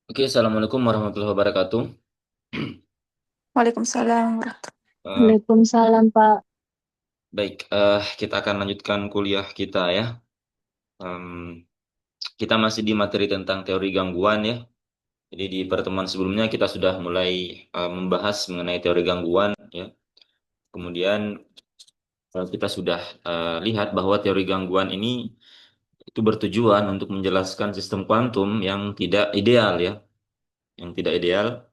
Oke, Assalamualaikum warahmatullahi wabarakatuh. Waalaikumsalam Eh, Waalaikumsalam, Pak. baik, kita akan lanjutkan kuliah kita ya. Kita masih di materi tentang teori gangguan ya. Jadi di pertemuan sebelumnya kita sudah mulai membahas mengenai teori gangguan ya. Kemudian kita sudah lihat bahwa teori gangguan ini itu bertujuan untuk menjelaskan sistem kuantum yang tidak ideal ya, yang tidak ideal.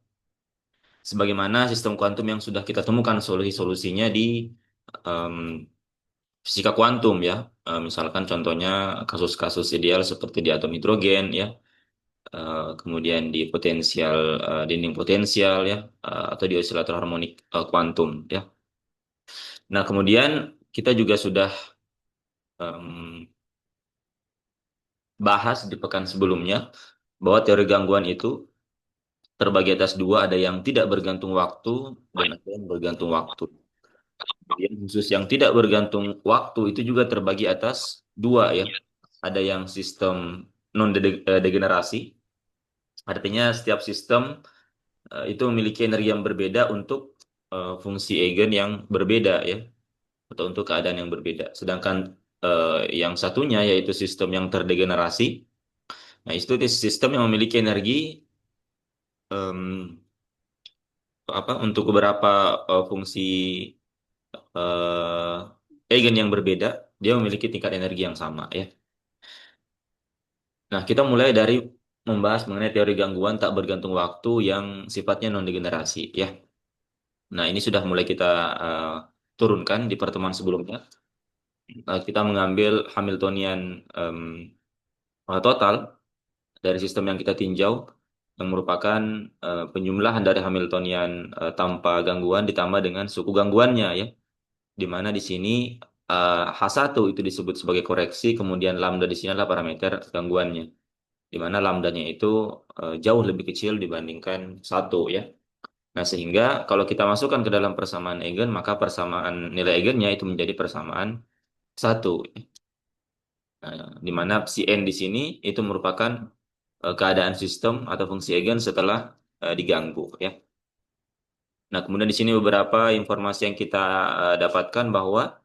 Sebagaimana sistem kuantum yang sudah kita temukan solusi-solusinya di em, fisika kuantum ya. Misalkan contohnya kasus-kasus ideal seperti di atom hidrogen ya. Kemudian di potensial dinding potensial ya, atau di osilator harmonik kuantum ya. Nah, kemudian kita juga sudah em, bahas di pekan sebelumnya bahwa teori gangguan itu terbagi atas dua, ada yang tidak bergantung waktu dan ada yang bergantung waktu. Kemudian khusus yang tidak bergantung waktu itu juga terbagi atas dua ya. Ada yang sistem non degenerasi, artinya setiap sistem itu memiliki energi yang berbeda untuk fungsi eigen yang berbeda ya, atau untuk keadaan yang berbeda. Sedangkan yang satunya yaitu sistem yang terdegenerasi. Nah, itu sistem yang memiliki energi em, apa untuk beberapa fungsi eigen yang berbeda, dia memiliki tingkat energi yang sama ya. Nah, kita mulai dari membahas mengenai teori gangguan tak bergantung waktu yang sifatnya non degenerasi ya. Nah, ini sudah mulai kita eh, turunkan di pertemuan sebelumnya. Kita mengambil Hamiltonian total dari sistem yang kita tinjau, yang merupakan penjumlahan dari Hamiltonian tanpa gangguan ditambah dengan suku gangguannya ya, di mana di sini H1 itu disebut sebagai koreksi, kemudian lambda di sini adalah parameter gangguannya, di mana lambdanya itu jauh lebih kecil dibandingkan satu ya. Nah, sehingga kalau kita masukkan ke dalam persamaan eigen, maka persamaan nilai eigennya itu menjadi persamaan satu. Nah, di mana si n di sini itu merupakan keadaan sistem atau fungsi eigen setelah diganggu ya. Nah, kemudian di sini beberapa informasi yang kita dapatkan bahwa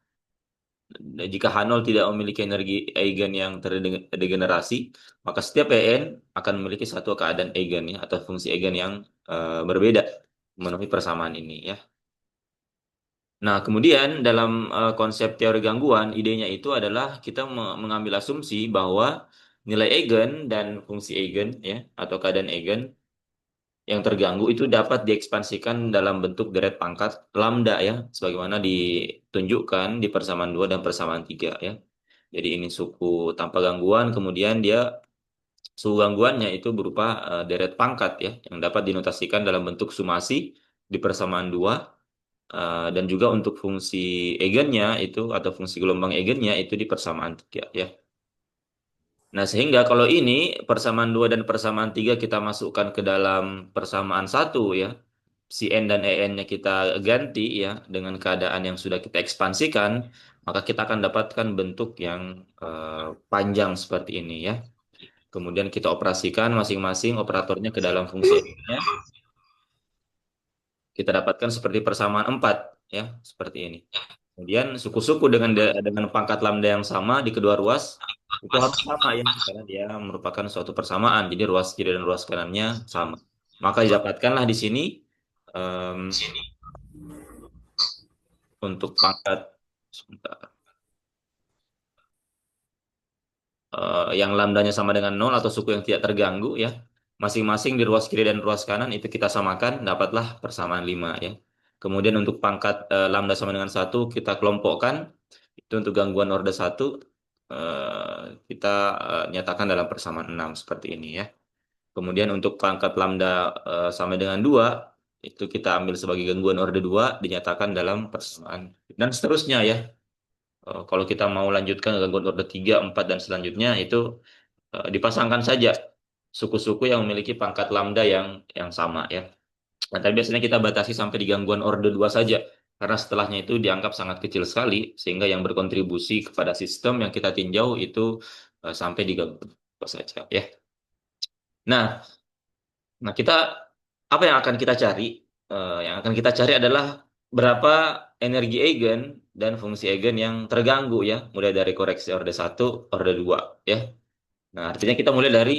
jika H0 tidak memiliki energi eigen yang terdegenerasi, maka setiap En akan memiliki satu keadaan eigen ya, atau fungsi eigen yang berbeda memenuhi persamaan ini ya. Nah, kemudian dalam konsep teori gangguan, idenya itu adalah kita mengambil asumsi bahwa nilai eigen dan fungsi eigen ya, atau keadaan eigen yang terganggu itu dapat diekspansikan dalam bentuk deret pangkat lambda ya, sebagaimana ditunjukkan di persamaan 2 dan persamaan 3 ya. Jadi ini suku tanpa gangguan, kemudian dia suku gangguannya itu berupa deret pangkat ya, yang dapat dinotasikan dalam bentuk sumasi di persamaan 2. Dan juga untuk fungsi eigennya itu atau fungsi gelombang eigennya itu di persamaan 3 ya. Nah, sehingga kalau ini persamaan 2 dan persamaan 3 kita masukkan ke dalam persamaan satu ya. Si N dan EN-nya kita ganti ya dengan keadaan yang sudah kita ekspansikan, maka kita akan dapatkan bentuk yang panjang seperti ini ya. Kemudian kita operasikan masing-masing operatornya ke dalam fungsi N-nya. Kita dapatkan seperti persamaan 4 ya, seperti ini. Kemudian suku-suku dengan pangkat lambda yang sama di kedua ruas itu harus sama ya, karena dia merupakan suatu persamaan. Jadi ruas kiri dan ruas kanannya sama. Maka didapatkanlah di sini em, untuk pangkat sebentar, yang lambdanya sama dengan nol atau suku yang tidak terganggu ya. Masing-masing di ruas kiri dan ruas kanan itu kita samakan, dapatlah persamaan 5 ya. Kemudian untuk pangkat lambda sama dengan satu kita kelompokkan. Itu untuk gangguan orde satu kita nyatakan dalam persamaan 6 seperti ini ya. Kemudian untuk pangkat lambda sama dengan 2 itu kita ambil sebagai gangguan orde 2 dinyatakan dalam persamaan dan seterusnya ya. Kalau kita mau lanjutkan ke gangguan orde 3, 4 dan selanjutnya itu dipasangkan saja suku-suku yang memiliki pangkat lambda yang sama ya. Nah, tapi biasanya kita batasi sampai di gangguan orde 2 saja, karena setelahnya itu dianggap sangat kecil sekali, sehingga yang berkontribusi kepada sistem yang kita tinjau itu sampai di gangguan 2 saja. Ya. Nah, Nah, apa yang akan kita cari? Yang akan kita cari adalah berapa energi eigen dan fungsi eigen yang terganggu ya, mulai dari koreksi orde satu, orde 2 ya. Nah, artinya kita mulai dari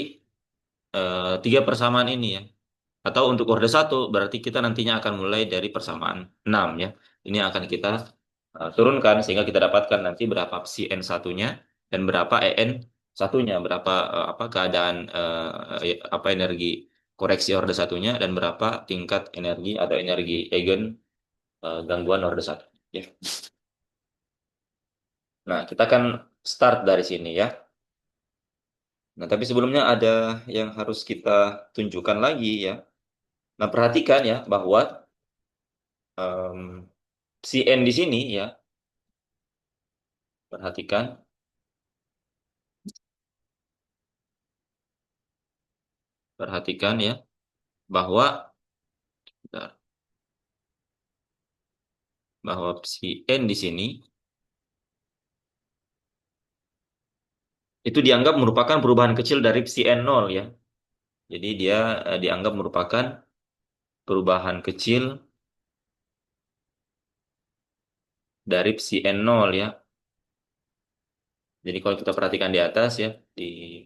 tiga persamaan ini ya. Atau untuk orde satu berarti kita nantinya akan mulai dari persamaan 6 ya. Ini yang akan kita turunkan sehingga kita dapatkan nanti berapa psi n satunya dan berapa en satunya, berapa apa keadaan apa energi koreksi orde satunya dan berapa tingkat energi atau energi eigen gangguan orde satu ya. Nah, kita akan start dari sini ya. Nah, tapi sebelumnya ada yang harus kita tunjukkan lagi ya. Nah, perhatikan ya bahwa em, si N di sini ya, perhatikan, perhatikan ya, bahwa bentar, bahwa si N di sini itu dianggap merupakan perubahan kecil dari si N0 ya. Jadi dia dianggap merupakan perubahan kecil dari si N0 ya. Jadi kalau kita perhatikan di atas ya, di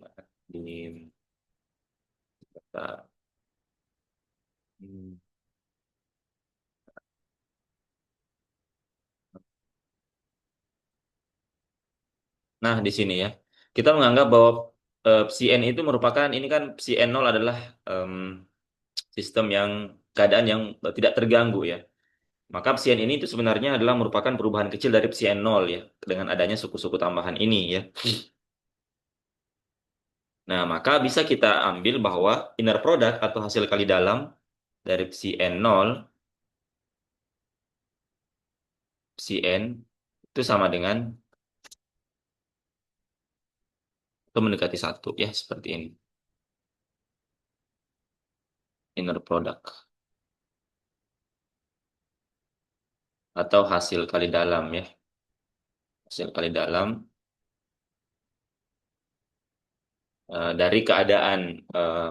nah, di sini ya. Kita menganggap bahwa si N itu merupakan ini kan si N0 adalah em, sistem yang keadaan yang tidak terganggu ya. Maka psian ini itu sebenarnya adalah merupakan perubahan kecil dari psian nol ya, dengan adanya suku-suku tambahan ini ya. Nah, maka bisa kita ambil bahwa inner product atau hasil kali dalam dari psian nol, psian itu sama dengan atau mendekati satu ya, seperti ini. Inner product atau hasil kali dalam ya. Hasil kali dalam dari keadaan eh,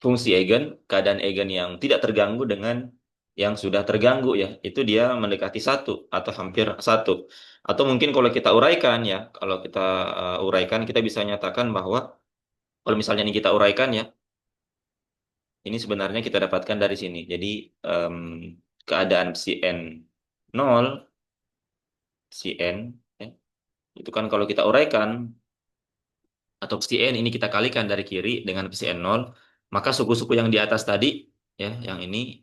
fungsi eigen, keadaan eigen yang tidak terganggu dengan yang sudah terganggu ya, itu dia mendekati satu atau hampir satu. Atau mungkin kalau kita uraikan ya, kalau kita uraikan, kita bisa nyatakan bahwa kalau misalnya ini kita uraikan ya, ini sebenarnya kita dapatkan dari sini. Jadi em, keadaan si n nol, si n, ya, itu kan kalau kita uraikan atau si n ini kita kalikan dari kiri dengan si n nol, maka suku-suku yang di atas tadi ya, eh, yang ini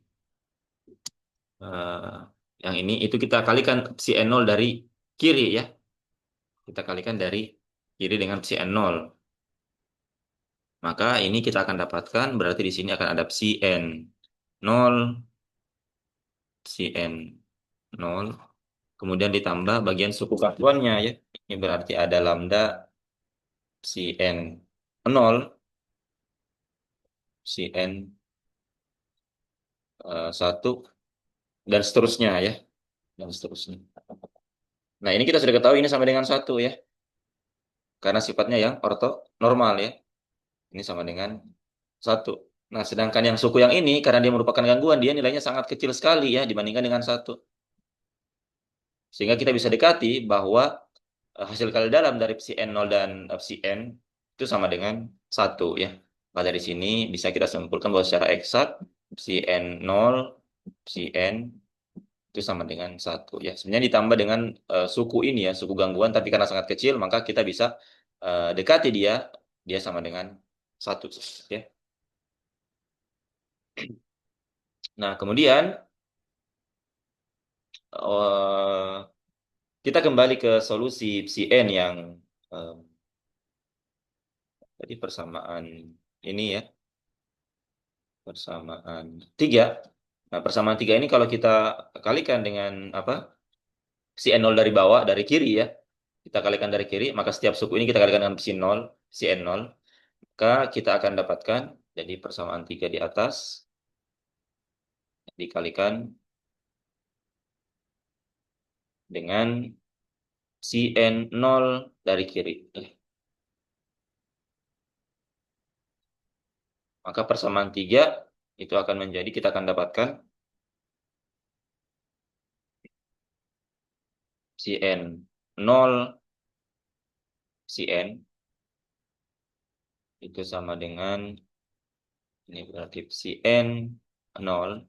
itu kita kalikan psi N0 dari kiri ya. Kita kalikan dari kiri dengan psi N0. Maka ini kita akan dapatkan berarti di sini akan ada psi N0, psi N0, kemudian ditambah bagian suku satuannya ya. Ini berarti ada lambda psi N0, psi N1 dan seterusnya ya, dan seterusnya. Nah, ini kita sudah ketahui ini sama dengan satu ya, karena sifatnya yang orto normal ya. Ini sama dengan satu. Nah, sedangkan yang suku yang ini, karena dia merupakan gangguan, dia nilainya sangat kecil sekali ya dibandingkan dengan satu. Sehingga kita bisa dekati bahwa hasil kali dalam dari psi N0 dan psi N itu sama dengan satu ya. Maka dari sini bisa kita simpulkan bahwa secara eksak psi N0, psi N itu sama dengan satu ya. Sebenarnya ditambah dengan suku ini ya, suku gangguan, tapi karena sangat kecil, maka kita bisa dekati dia, dia sama dengan satu ya. Nah, kemudian eh, kita kembali ke solusi psi n yang eh, tadi persamaan ini ya, persamaan tiga. Nah, persamaan tiga ini kalau kita kalikan dengan apa? Psi n nol dari bawah, dari kiri ya. Kita kalikan dari kiri, maka setiap suku ini kita kalikan dengan psi nol, psi n nol. Maka kita akan dapatkan jadi persamaan tiga di atas dikalikan dengan psi n nol dari kiri. Maka persamaan 3 itu akan menjadi, kita akan dapatkan Cn 0 Cn itu sama dengan, ini berarti Cn 0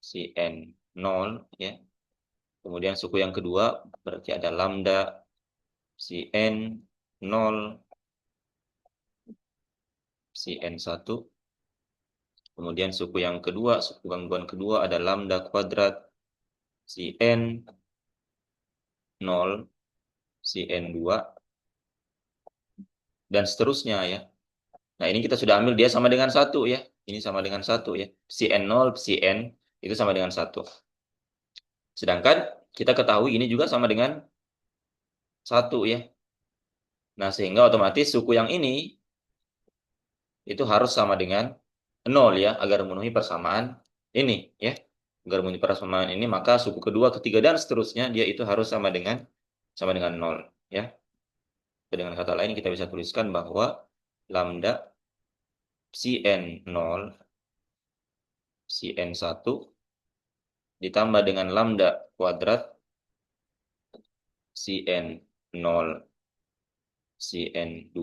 Cn 0 ya. Kemudian suku yang kedua berarti ada lambda Cn 0 Cn1. Kemudian suku yang kedua, suku gangguan kedua ada lambda kuadrat Cn 0 Cn2 dan seterusnya ya. Nah, ini kita sudah ambil dia sama dengan satu ya. Ini sama dengan satu ya. Cn0 Cn itu sama dengan satu. Sedangkan kita ketahui ini juga sama dengan satu ya. Nah, sehingga otomatis suku yang ini itu harus sama dengan nol ya, agar memenuhi persamaan ini ya. Agar memenuhi persamaan ini, maka suku kedua, ketiga, dan seterusnya dia itu harus sama dengan nol ya. Dengan kata lain kita bisa tuliskan bahwa lambda Cn0 Cn1 ditambah dengan lambda kuadrat Cn0 Cn2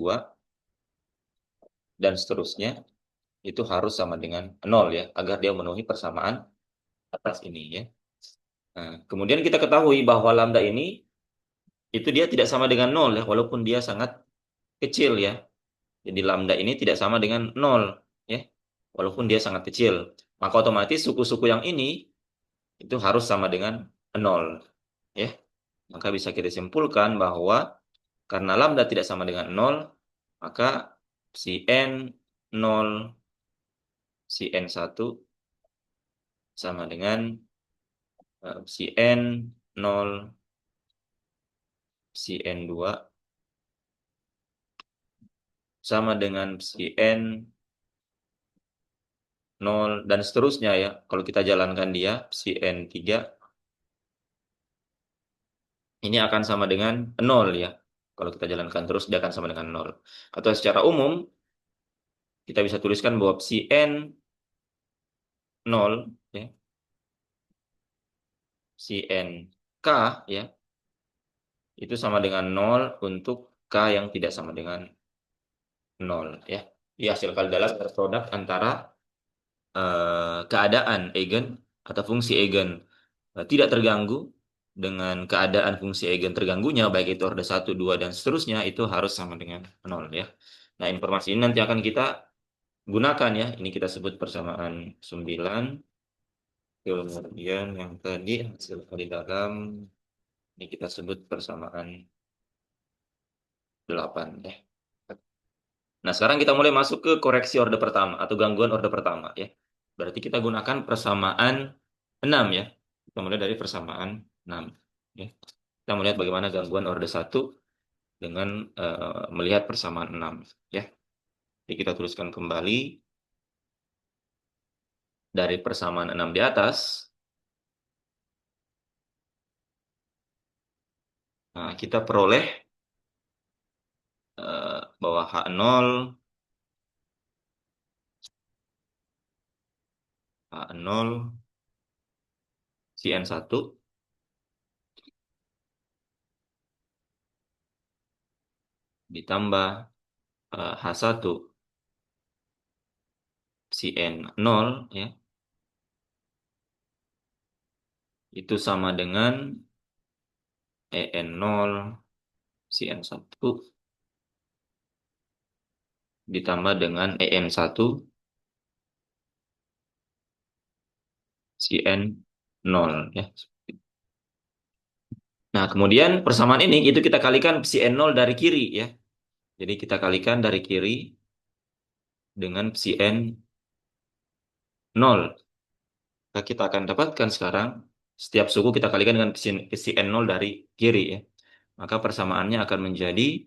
dan seterusnya itu harus sama dengan nol ya, agar dia memenuhi persamaan atas ini ya. Nah, kemudian kita ketahui bahwa lambda ini itu dia tidak sama dengan nol ya, walaupun dia sangat kecil ya. Jadi lambda ini tidak sama dengan nol ya, walaupun dia sangat kecil. Maka otomatis suku-suku yang ini itu harus sama dengan nol ya. Maka bisa kita simpulkan bahwa karena lambda tidak sama dengan nol, maka Cn 0 Cn1 sama dengan Cn 0 Cn2 sama dengan Cn 0 dan seterusnya ya. Kalau kita jalankan dia Cn3 ini akan sama dengan nol ya. Kalau kita jalankan terus dia akan sama dengan nol. Atau secara umum kita bisa tuliskan bahwa Cn 0 ya, Cn k ya, itu sama dengan nol untuk k yang tidak sama dengan nol ya. Di hasil adalah produk antara keadaan eigen atau fungsi eigen tidak terganggu dengan keadaan fungsi eigen terganggunya, baik itu orde 1, 2, dan seterusnya, itu harus sama dengan nol ya. Nah, informasi ini nanti akan kita gunakan ya. Ini kita sebut persamaan 9. Kemudian yang tadi hasil kali dalam ini kita sebut persamaan 8 ya. Nah, sekarang kita mulai masuk ke koreksi orde pertama atau gangguan orde pertama ya. Berarti kita gunakan persamaan 6 ya. Kita mulai dari persamaan 6 ya. Kita melihat bagaimana gangguan orde 1 dengan melihat persamaan 6 ya. Jadi kita tuliskan kembali dari persamaan 6 di atas. Nah, kita peroleh bahwa H0 Cn1 ditambah H1 Cn0 ya, itu sama dengan En0 Cn1 ditambah dengan En1 Cn0 ya. Nah, kemudian persamaan ini itu kita kalikan Cn0 dari kiri ya. Jadi kita kalikan dari kiri dengan Cn0. Maka kita akan dapatkan sekarang setiap suku kita kalikan dengan Cn0 dari kiri ya. Maka persamaannya akan menjadi,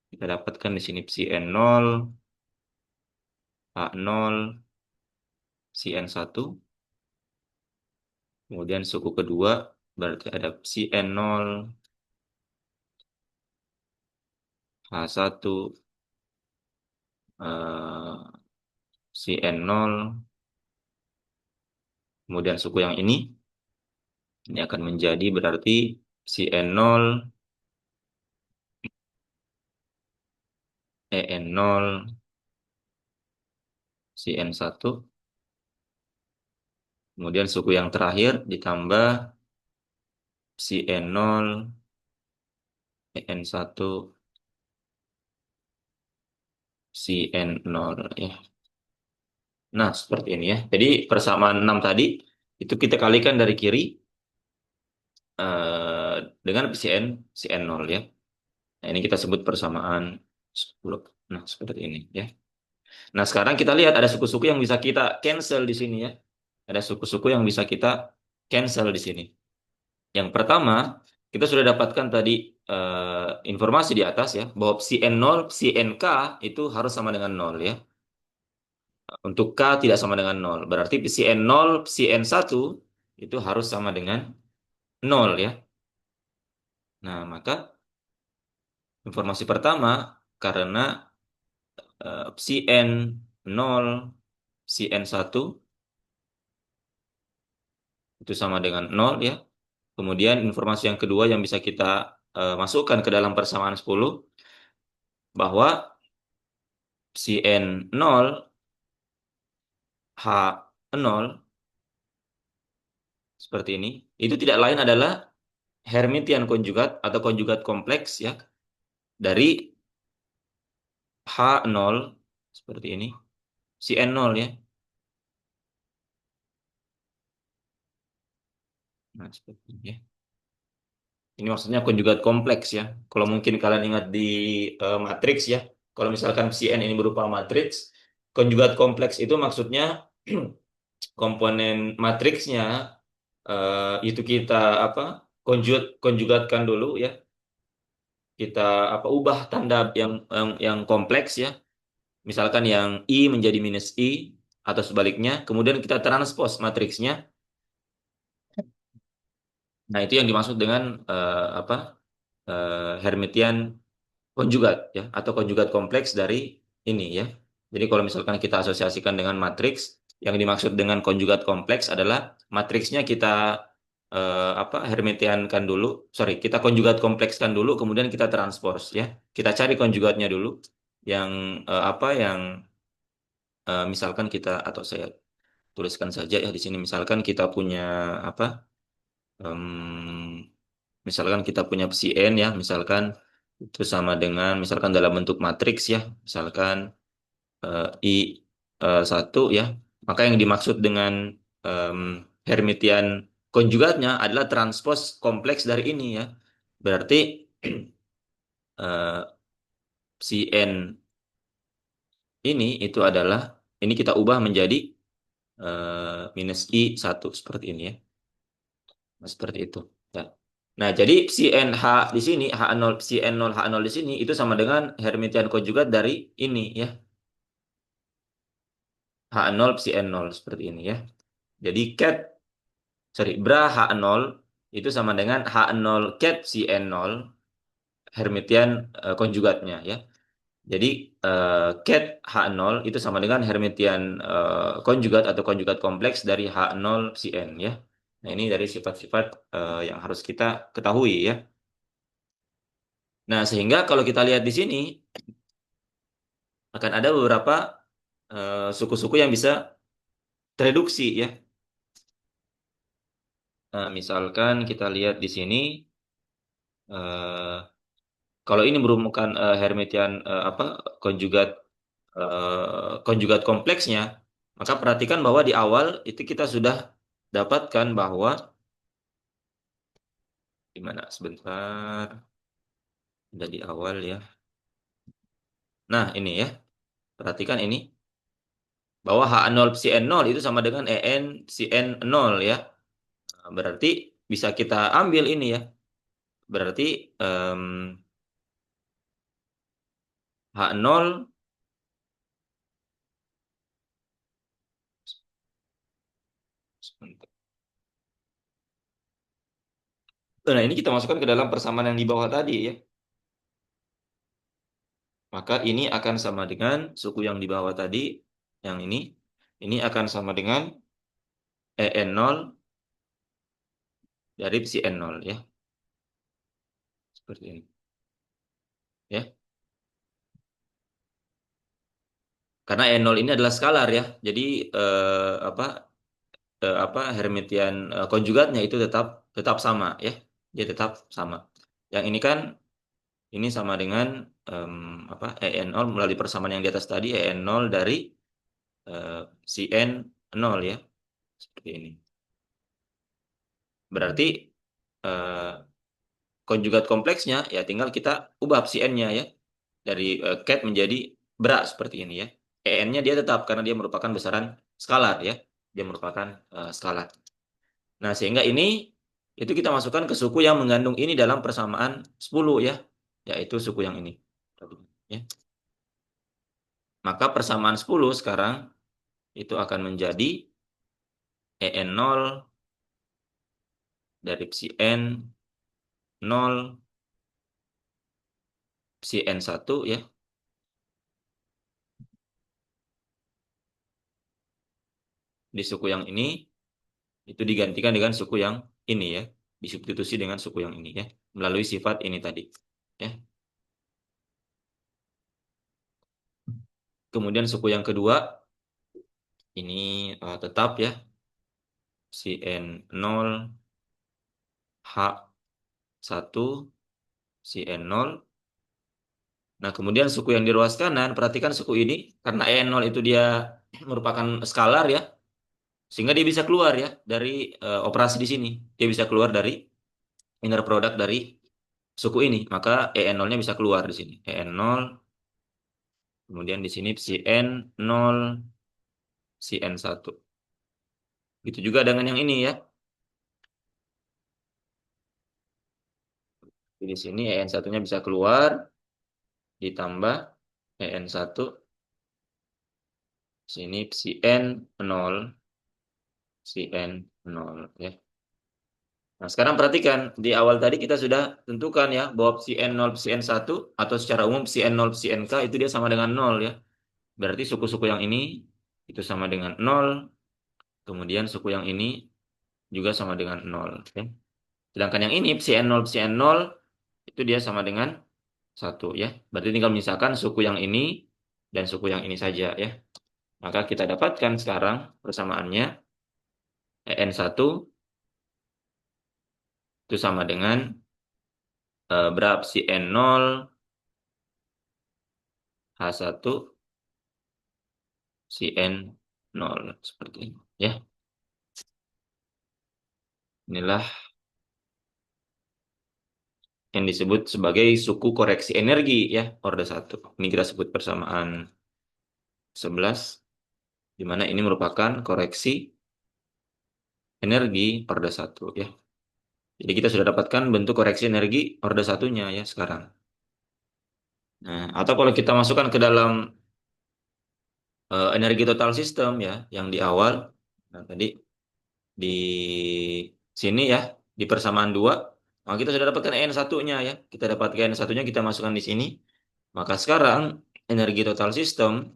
kita dapatkan di sini Cn0 H0 Cn1. Kemudian suku kedua berarti ada Cn0 H1 eh, si N0, kemudian suku yang ini akan menjadi berarti si N0, EN0, si N1, kemudian suku yang terakhir ditambah si N0, EN1, si N0 ya. Nah, seperti ini ya. Jadi persamaan 6 tadi itu kita kalikan dari kiri dengan si N0 ya. Nah, ini kita sebut persamaan 10. Nah, seperti ini ya. Nah, sekarang kita lihat ada suku-suku yang bisa kita cancel di sini ya. Ada suku-suku yang bisa kita cancel di sini. Yang pertama, kita sudah dapatkan tadi informasi di atas ya, bahwa si N0, si NK itu harus sama dengan nol ya. Untuk K tidak sama dengan nol. Berarti si N0, si N1 itu harus sama dengan nol ya. Nah, maka informasi pertama, karena si N0, si N1 itu sama dengan nol ya. Kemudian informasi yang kedua yang bisa kita masukkan ke dalam persamaan 10 bahwa si N0 H0 seperti ini itu tidak lain adalah Hermitian konjugat atau konjugat kompleks ya dari H0 seperti ini si N0 ya. Nah, seperti ini ya. Ini maksudnya konjugat kompleks ya. Kalau mungkin kalian ingat di matriks ya. Kalau misalkan si N ini berupa matriks, konjugat kompleks itu maksudnya komponen matriksnya itu kita apa konjugatkan dulu ya, kita apa ubah tanda yang kompleks ya, misalkan yang I menjadi minus I atau sebaliknya, kemudian kita transpose matriksnya. Nah, itu yang dimaksud dengan apa Hermitian konjugat ya, atau konjugat kompleks dari ini ya. Jadi kalau misalkan kita asosiasikan dengan matriks, yang dimaksud dengan konjugat kompleks adalah matriksnya kita apa Hermitiankan dulu, sorry, kita konjugat komplekskan dulu, kemudian kita transpose ya. Kita cari konjugatnya dulu, yang apa yang misalkan kita atau saya tuliskan saja ya di sini. Misalkan kita punya apa? Misalkan kita punya si n ya, misalkan itu sama dengan misalkan dalam bentuk matriks ya, misalkan I 1 ya, maka yang dimaksud dengan em, Hermitian konjugatnya adalah transpose kompleks dari ini ya. Berarti eh, si N ini itu adalah ini kita ubah menjadi minus I 1 seperti ini ya. Nah, seperti itu. Ya. Nah, jadi si NH di sini, H0, si N0 H0 di sini itu sama dengan Hermitian konjugat dari ini ya. H0 si N0 seperti ini ya. Jadi bra H0 itu sama dengan H0 cat si N0 Hermitian konjugatnya ya. Jadi cat H0 itu sama dengan Hermitian konjugat atau konjugat kompleks dari H0 si N ya. Nah, ini dari sifat-sifat yang harus kita ketahui ya. Nah, sehingga kalau kita lihat di sini akan ada beberapa suku-suku yang bisa tereduksi ya. Nah, misalkan kita lihat di sini, eh, kalau ini merupakan Hermitian apa konjugat kompleksnya, maka perhatikan bahwa di awal itu kita sudah dapatkan bahwa gimana sebentar, sudah di awal ya. Nah, ini ya, perhatikan ini bahwa H0 si N0 itu sama dengan EN si N0 ya. Nah, berarti bisa kita ambil ini ya. Berarti em, H0. Nah, ini kita masukkan ke dalam persamaan yang di bawah tadi ya. Maka ini akan sama dengan suku yang di bawah tadi, yang ini akan sama dengan EN0 dari psi N0 ya. Seperti ini. Ya. Karena E0 ini adalah skalar ya. Jadi apa Hermitian konjugatnya itu tetap tetap sama ya. Dia tetap sama. Yang ini kan ini sama dengan em, apa EN0 melalui persamaan yang di atas tadi EN0 dari eh, CN0 ya. Seperti ini. Berarti eh, konjugat kompleksnya ya tinggal kita ubah CN-nya ya dari cat menjadi bra seperti ini ya. En-nya dia tetap karena dia merupakan besaran skalar ya. Dia merupakan skalar. Nah, sehingga ini itu kita masukkan ke suku yang mengandung ini dalam persamaan 10 ya, yaitu suku yang ini. Ya. Maka persamaan 10 sekarang itu akan menjadi En0 dari psi N0 psi N1 ya. Di suku yang ini itu digantikan dengan suku yang ini ya, disubstitusi dengan suku yang ini ya, melalui sifat ini tadi. Ya. Kemudian suku yang kedua ini tetap ya, si N0 H1 si N0. Nah, kemudian suku yang di ruas kanan, perhatikan suku ini karena N0 itu dia merupakan skalar ya, sehingga dia bisa keluar ya dari operasi di sini. Dia bisa keluar dari inner product dari suku ini, maka En0-nya bisa keluar di sini. En0 kemudian di sini si N0 si N1. Gitu juga dengan yang ini ya. Di sini En1-nya bisa keluar ditambah En1 sini si N0 si N0 ya. Nah, sekarang perhatikan di awal tadi kita sudah tentukan ya bahwa psi N0 psi N1 atau secara umum psi N0 psi Nk itu dia sama dengan 0 ya. Berarti suku-suku yang ini itu sama dengan 0, kemudian suku yang ini juga sama dengan 0 ya. Sedangkan yang ini psi N0 itu dia sama dengan 1 ya. Berarti tinggal misalkan suku yang ini dan suku yang ini saja ya. Maka kita dapatkan sekarang persamaannya En1 itu sama dengan berapa psi N0 H1 si N0 seperti ini ya. Inilah yang disebut sebagai suku koreksi energi ya, orde 1. Ini kita sebut persamaan 11 di mana ini merupakan koreksi energi orde 1 ya. Jadi kita sudah dapatkan bentuk koreksi energi orde satunya ya sekarang. Nah, atau kalau kita masukkan ke dalam energi total sistem ya yang di awal, nah tadi di sini ya di persamaan 2, maka kita sudah dapatkan n satunya ya. Kita dapatkan n satunya kita masukkan di sini. Maka sekarang energi total sistem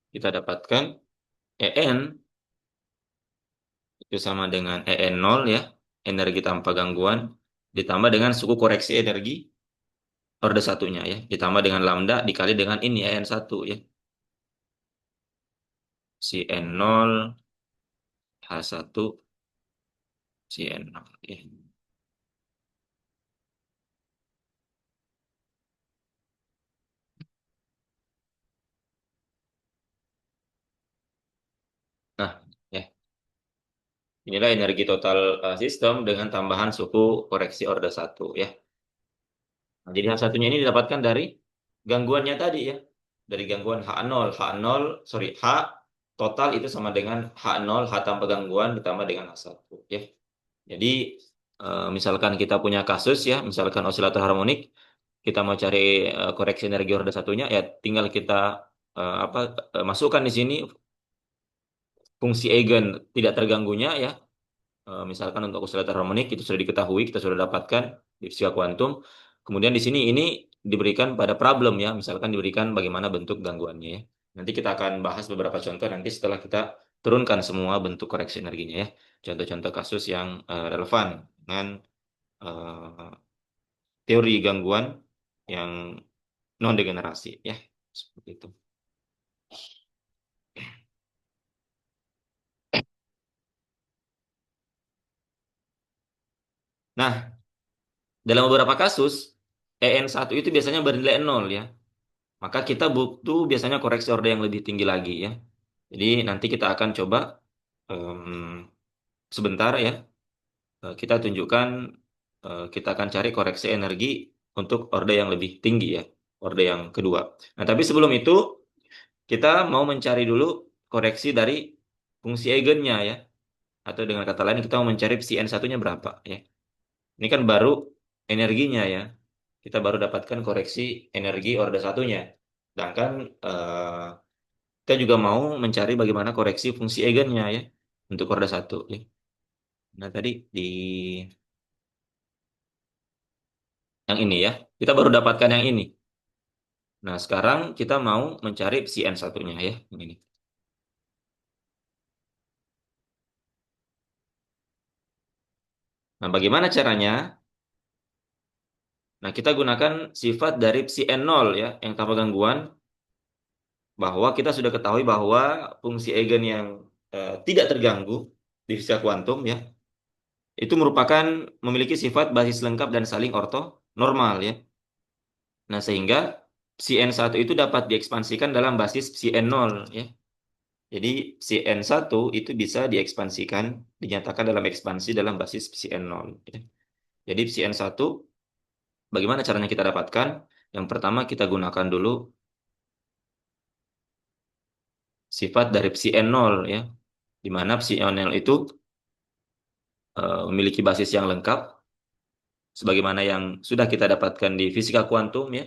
kita dapatkan En itu sama dengan En0 ya, energi tanpa gangguan ditambah dengan suku koreksi energi orde satunya ya, ditambah dengan lambda dikali dengan ini En1 ya. Si N0 H1 si N0 ya. Nah, ya. Inilah energi total sistem dengan tambahan suku koreksi orde 1 ya. Nah, jadi H1-nya ini didapatkan dari gangguannya tadi ya. Dari gangguan H0, sorry, H total itu sama dengan H0, H tanpa gangguan ditambah dengan H1 ya. Jadi misalkan kita punya kasus ya, misalkan osilator harmonik, kita mau cari koreksi energi orde satunya ya tinggal kita masukkan di sini fungsi eigen tidak terganggunya ya. Misalkan untuk oscillator harmonik itu sudah diketahui, kita sudah dapatkan di fisika kuantum. Kemudian di sini ini diberikan pada problem ya, misalkan diberikan bagaimana bentuk gangguannya ya. Nanti kita akan bahas beberapa contoh nanti setelah kita turunkan semua bentuk koreksi energinya ya. Contoh-contoh kasus yang relevan dengan eh, teori gangguan yang non degenerasi ya. Seperti itu. Nah, dalam beberapa kasus EN1 itu biasanya bernilai nol ya. Maka kita butuh biasanya koreksi order yang lebih tinggi lagi ya. Jadi nanti kita akan coba sebentar ya. Kita tunjukkan, kita akan cari koreksi energi untuk order yang lebih tinggi ya. Order yang kedua. Nah, tapi sebelum itu kita mau mencari dulu koreksi dari fungsi eigennya ya. Atau dengan kata lain kita mau mencari psi n satunya berapa ya. Ini kan baru energinya ya. Kita baru dapatkan koreksi energi order satunya. Sedangkan kita juga mau mencari bagaimana koreksi fungsi eigennya ya untuk order satu ya. Nah, tadi di yang ini ya. Kita baru dapatkan yang ini. Nah, sekarang kita mau mencari psi n satunya ya, yang ini. Nah, bagaimana caranya? Nah, kita gunakan sifat dari psi n nol ya, yang tanpa gangguan, bahwa kita sudah ketahui bahwa fungsi eigen yang tidak terganggu di fisika kuantum ya, itu merupakan memiliki sifat basis lengkap dan saling orto normal ya. Nah, sehingga psi n satu itu dapat diekspansikan dalam basis psi n nol ya. Jadi psi n satu itu bisa diekspansikan, dinyatakan dalam ekspansi dalam basis psi n nol ya. Jadi psi n satu bagaimana caranya kita dapatkan? Yang pertama kita gunakan dulu sifat dari psi n nol ya. Di mana psi n nol itu memiliki basis yang lengkap sebagaimana yang sudah kita dapatkan di fisika kuantum ya.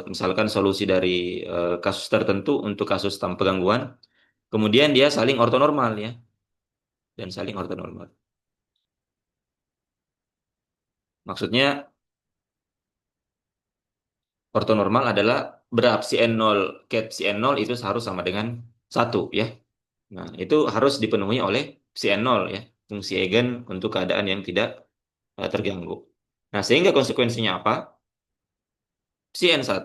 Misalkan solusi dari kasus tertentu untuk kasus tanpa gangguan, kemudian dia saling ortonormal ya, dan saling ortonormal. Maksudnya ortonormal adalah berap si n0 ket si n0 itu harus sama dengan satu ya. Nah, itu harus dipenuhi oleh si n0 ya, fungsi eigen untuk keadaan yang tidak terganggu. Nah, sehingga konsekuensinya apa? Si n1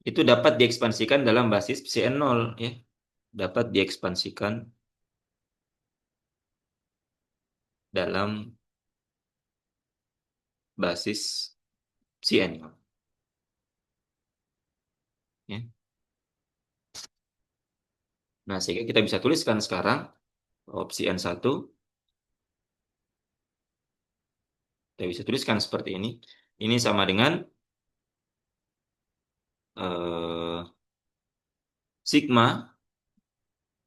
itu dapat diekspansikan dalam basis si n0 ya, dapat diekspansikan dalam basis si n0 ya. Nah, sehingga kita bisa tuliskan sekarang opsi n1, kita bisa tuliskan seperti ini. Ini sama dengan eh, sigma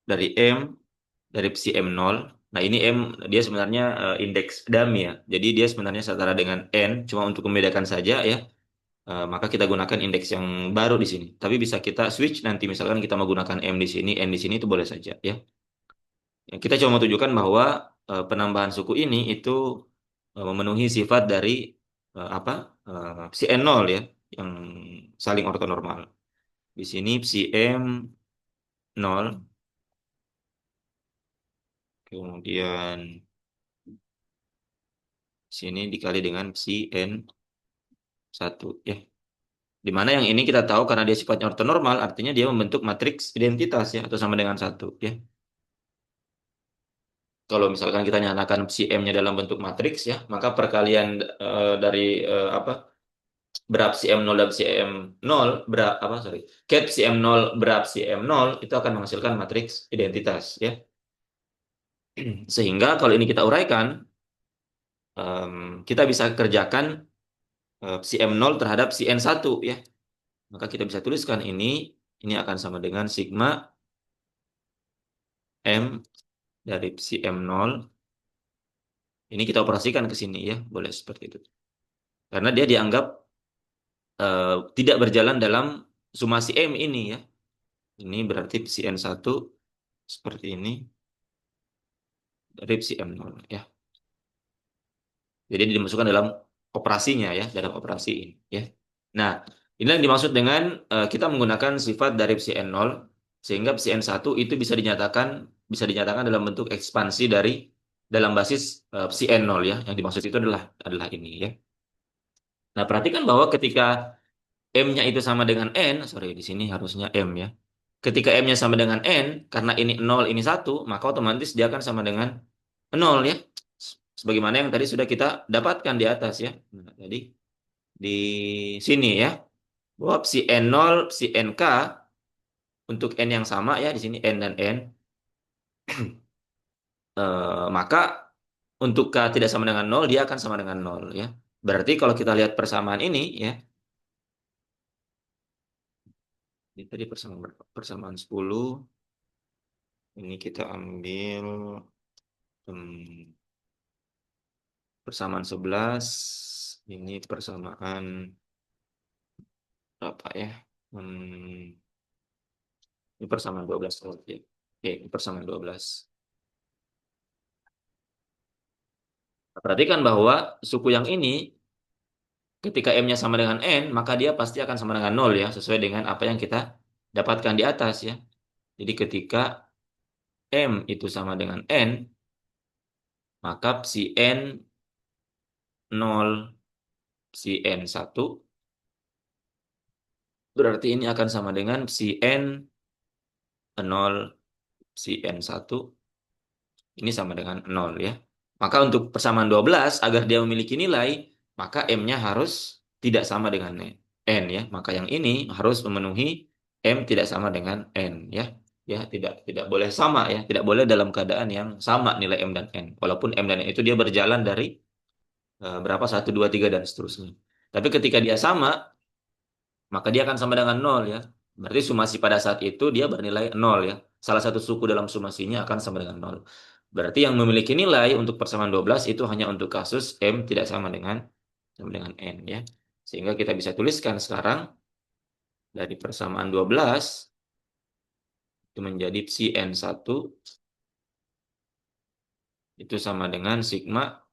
dari M dari psi M0. Nah, ini M dia sebenarnya indeks dummy ya. Jadi dia sebenarnya setara dengan N, cuma untuk membedakan saja ya. Maka kita gunakan indeks yang baru di sini. Tapi bisa kita switch nanti misalkan kita mau gunakan M di sini, N di sini itu boleh saja ya. Ya, kita cuma mau tunjukkan bahwa penambahan suku ini itu memenuhi sifat dari apa? Psi N0 ya, yang saling ortonormal. Di sini psi M0 kemudian sini dikali dengan psi N1 ya. Di mana yang ini kita tahu karena dia sifatnya ortonormal, artinya dia membentuk matriks identitas ya, atau sama dengan satu ya. Kalau misalkan kita nyatakan psi M-nya dalam bentuk matriks ya, maka perkalian dari apa berap psi M0 dan psi M0 berap apa sorry ket psi M0 berap psi M0 itu akan menghasilkan matriks identitas ya. Sehingga kalau ini kita uraikan, kita bisa kerjakan psi M0 terhadap psi N1 ya. Maka kita bisa tuliskan ini akan sama dengan sigma M dari psi M0. Ini kita operasikan ke sini ya, boleh seperti itu. Karena dia dianggap tidak berjalan dalam sumasi M ini ya. Ini berarti psi N1 seperti ini. dari psi M0 ya. Jadi dimasukkan dalam operasinya ya, dalam operasi ini ya. Nah, ini yang dimaksud dengan kita menggunakan sifat dari psi N0 sehingga psi N1 itu bisa dinyatakan dalam bentuk ekspansi dari dalam basis psi N0 ya. Yang dimaksud itu adalah ini ya. Nah, perhatikan bahwa ketika M-nya itu sama dengan N, sorry di sini harusnya M ya. Ketika M-nya sama dengan N, karena ini 0 ini satu, maka otomatis dia akan sama dengan 0 ya. Sebagaimana yang tadi sudah kita dapatkan di atas ya. Nah, tadi di sini ya. Bahwa si N0, si NK untuk N yang sama ya, di sini N dan N, maka untuk K tidak sama dengan 0, dia akan sama dengan 0 ya. Berarti kalau kita lihat persamaan ini ya, ini tadi persamaan berapa? Persamaan 10, ini kita ambil persamaan 11, ini persamaan berapa ya? Hmm, ini persamaan 12. Oke, oke, ini persamaan 12. Nah, perhatikan bahwa suku yang ini ketika M-nya sama dengan N, maka dia pasti akan sama dengan 0 ya, sesuai dengan apa yang kita dapatkan di atas ya. Jadi ketika M itu sama dengan N, maka si N 0, si N 1, berarti ini akan sama dengan si N 0, si N 1, ini sama dengan 0 ya. Maka untuk persamaan 12, agar dia memiliki nilai, maka M-nya harus tidak sama dengan N ya. Maka yang ini harus memenuhi M tidak sama dengan N ya. Ya, tidak boleh sama ya, tidak boleh dalam keadaan yang sama nilai M dan N. Walaupun M dan N itu dia berjalan dari berapa, satu 2 3 dan seterusnya. Tapi ketika dia sama, maka dia akan sama dengan 0 ya. Berarti sumasi pada saat itu dia bernilai 0 ya. Salah satu suku dalam sumasinya akan sama dengan 0. Berarti yang memiliki nilai untuk persamaan 12 itu hanya untuk kasus M tidak sama dengan N ya. Sehingga kita bisa tuliskan sekarang dari persamaan 12 itu menjadi psi N1 itu sama dengan sigma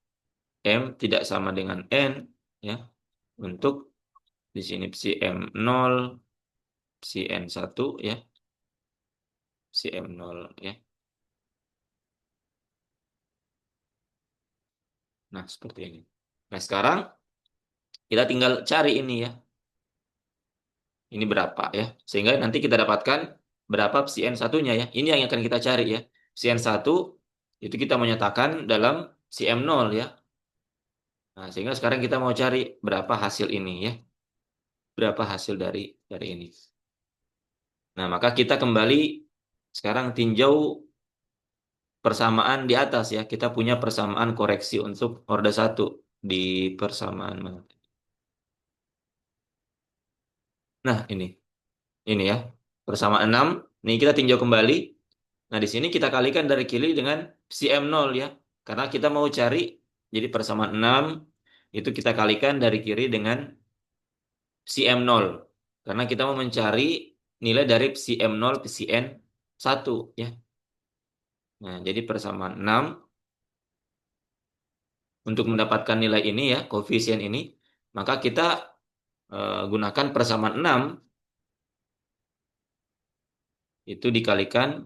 M tidak sama dengan N ya. Untuk di sini psi M0, psi N1 ya, psi M0 ya. Nah, seperti ini. Nah, sekarang kita tinggal cari ini ya. Ini berapa ya. Sehingga nanti kita dapatkan berapa psi N1-nya ya. Ini yang akan kita cari ya. Psi N1 itu kita menyatakan dalam psi M0 ya. Nah, sehingga sekarang kita mau cari berapa hasil ini ya. Berapa hasil dari ini. Nah, maka kita kembali sekarang tinjau persamaan di atas ya. Kita punya persamaan koreksi untuk orde 1 di persamaan mana? Nah, ini ya. Persamaan 6. Nih kita tinjau kembali. Nah, di sini kita kalikan dari kiri dengan si M0 ya. Karena kita mau cari, jadi persamaan 6 itu kita kalikan dari kiri dengan si M0. Karena kita mau mencari nilai dari si M0 ke si N1 ya. Nah, jadi persamaan 6 untuk mendapatkan nilai ini ya, koefisien ini, maka kita gunakan persamaan 6 itu dikalikan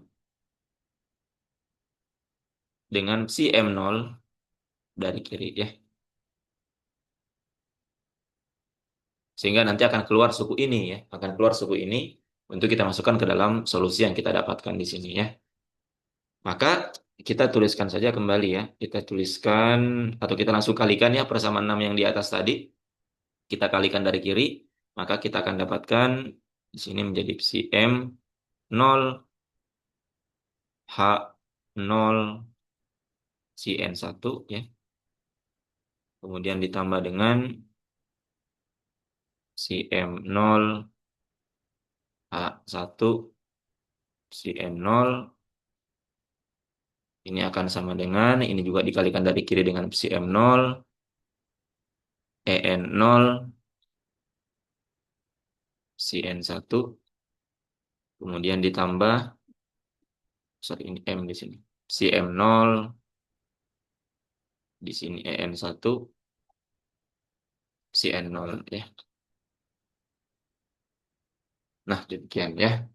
dengan si M0 dari kiri ya. Sehingga nanti akan keluar suku ini ya, akan keluar suku ini untuk kita masukkan ke dalam solusi yang kita dapatkan di sini ya. Maka kita tuliskan saja kembali ya, kita tuliskan atau kita langsung kalikan ya persamaan 6 yang di atas tadi, kita kalikan dari kiri, maka kita akan dapatkan di sini menjadi psi M 0 H 0 si N1 ya. Kemudian ditambah dengan si M0 H1 si N0. Ini akan sama dengan, ini juga dikalikan dari kiri dengan psi M0, EN0, psi N1, kemudian ditambah, sorry ini M di sini, psi M0, Di sini EN1, si N0 ya. Nah, demikian ya.